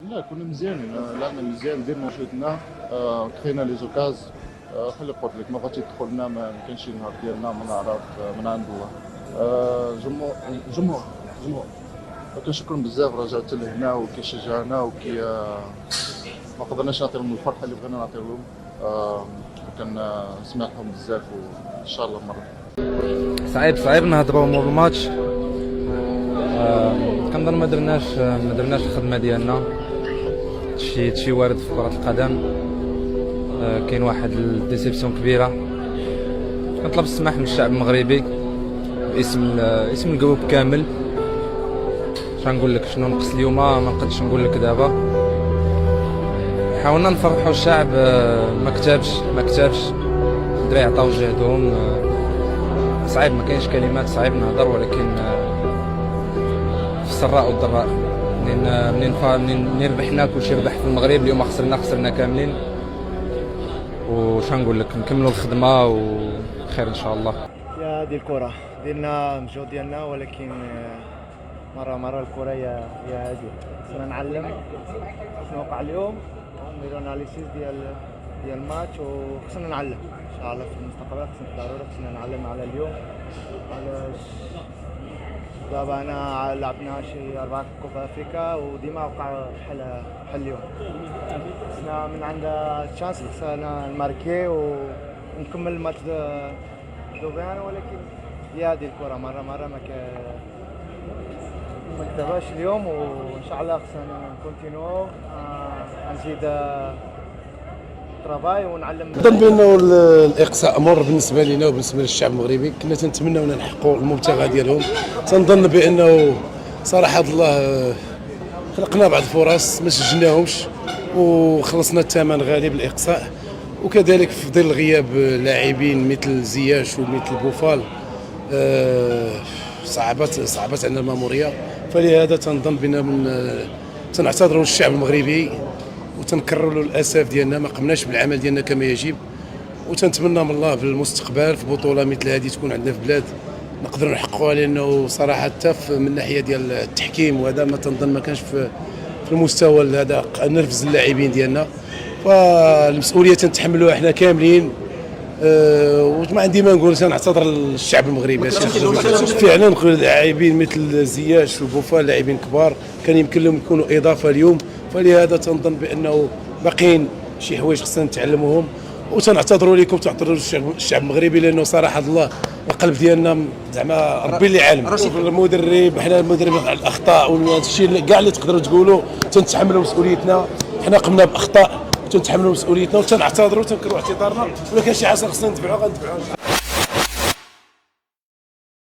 لا كنا مزيانين، لعبنا مزيان، درنا مجهودنا، كفينا لي زوكاز. خلي قلت لك ما بغيتش يدخل لنا، ما كانش شي نهار ديالنا، ما نعرف من عند الله. جمهور جمهور جمهور كنشكرهم بزاف، راه جاو حتى لهنا وكيشجعنا ما قدرناش نعطيهم الفرحه اللي بغينا نعطيهم. كنسمعهم بزاف وان شاء الله مره. صعيب نهضروا مور الماتش. كنظن ما درناش الخدمه ديالنا. شي وارد في كره القدم. كاين واحد الديسيبسيون كبيره. كنطلب السماح من الشعب المغربي اسم الجروب كامل. شنقول لك شنو نقص اليوم، ما نقدرش نقول لك دابا. حاولنا نفرحوا الشعب، ما كتبش الدراري عطاو جهدهم. صعيب، ما كاينش كلمات، صعيب نهضر، ولكن في السراء والضراء منين ربحنا كلشي ربح في المغرب. اليوم خسرنا كاملين، وش نقول لك، نكملوا الخدمه وخير ان شاء الله. يا دي الكره ديرنا مجهود ديالنا، ولكن مره الكره يا هادي. خصنا نعلم شنو وقع اليوم، نديرو اناليسيس ديال الماتش، وخصنا نعلم ان شاء الله في المستقبل. ضروري خصنا نعلم على اليوم، علاش دابا انا لعبنا شي 4 كوبا افريكا وديما وقع بحال اليوم. خصنا من عند الشانس، خصنا نماركي ونكمل الماتش دوبيان، ولكن هي هذه الكره مره ما كتبهاش اليوم، وان شاء الله خصنا نكونتينيو نزيد ترافاي ونعلم. نظن بانه الاقصاء مر بالنسبه لنا وبالنسبه للشعب المغربي. كنا تنتمناو نحققوا المبتغى ديالهم. تنظن بانه صراحه الله خلقنا بعض الفرص ما سجلناهمش، وخلصنا الثمن غالي بالاقصاء. وكذلك في ظل غياب لاعبين مثل زياش ومثل بوفال، صعبت عندنا الماموريه. فلهذا تنظن بان تنعتذروا للشعب المغربي وتنكرروا له الاسف ديالنا، ما قمناش بالعمل ديالنا كما يجب. وتنتمنى من الله في المستقبل في بطوله مثل هذه تكون عندنا في البلاد نقدروا نحققوها، لانه صراحه حتى من الناحيه ديال التحكيم وهذا ما تنظن ما كانش في المستوى هذا نرفز اللاعبين ديالنا. فالمسؤوليه تنتحملوها احنا كاملين. وما عندي ما نقول، تنعتذر للشعب المغربي. فعلا لاعبين مثل زياش وبوفال لاعبين كبار كان يمكن لهم يكونوا اضافه اليوم. فلهذا تنظن بانه باقيين شي حوايج خصنا نتعلموهم، وتنعتذروا لكم، تعتذروا للشعب المغربي، لانه صراحه الله القلب ديالنا زعما ربي اللي عالم. المدرب، حنا المدرب على الاخطاء والشيء كاع اللي تقدروا تقولوا، تنتحملوا مسؤوليتنا. حنا قمنا باخطاء وتنتحملوا مسؤوليتنا، وتنعتذروا وتنكروا اعتذارنا. ولا كان شي حاجه خصنا ندفعوها غندفعوها.